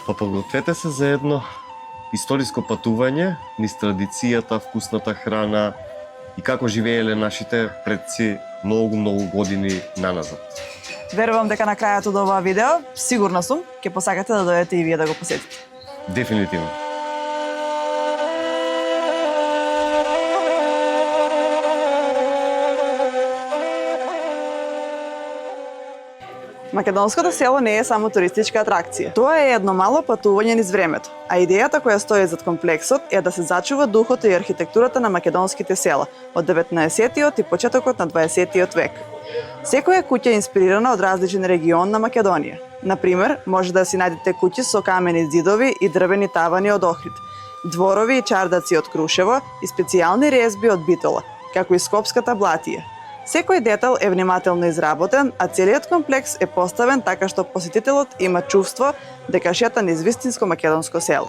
Па подгответе се за едно историско патување низ традицијата, вкусната храна и како живееле нашите предци многу години наназад. Верувам дека на крајот од оваа видео, сигурна сум, ќе посакате да дојдете и вие да го посетите. Дефинитивно. Македонското село не е само туристичка атракција. Тоа е едно мало патување низ времето, а идејата која стои зад комплексот е да се зачува духот и архитектурата на македонските села од 19-тиот и почетокот на 20-тиот век. Секоја куќа е инспирирана од различен регион на Македонија. Например, може да си најдете куќи со камени зидови и дрвени тавани од Охрид, дворови и чардаци од Крушево и специјални резби од Битола, како и Скопската Блатија. Секој детал е внимателно изработен, а целиот комплекс е поставен така што посетителот има чувство дека шета низ вистинско македонско село.